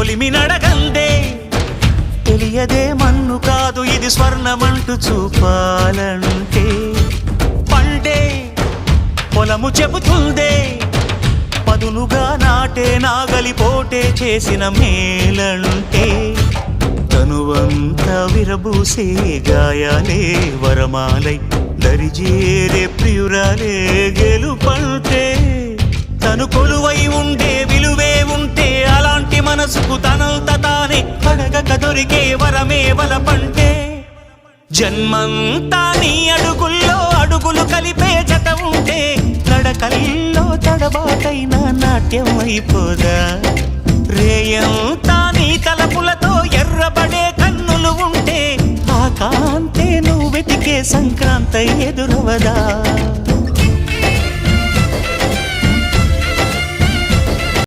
కొలిమి నడగందే తెలియదే మన్ను కాదు ఇది స్వర్ణమంటూ చూపాలంటే పండే పొలము చెబుతుందే పదునుగా నాటే నాగలి పోటే చేసిన మేలంటే తనువంతా విరబూసే గాయాలే వరమాలై దరిజేరే ప్రియురాలే గెలుపంటే తను కొలువై ఉండే విలువే ఉంటే అలాంటి మనసుకు తనంత తానే అడగక దొరికే వరమే వలపంటే జన్మంతా నీ అడుగుల్లో అడుగులు కలిపే జత ఉంటే నడకల్లో తడబాటైన నాట్యం అయిపోదా రేయంతా నీ తలపులతో ఎర్రబడే కన్నులు ఉంటే ఆ కాంతే నువ్వు వెతికే సంక్రాంతి ఎదురవదా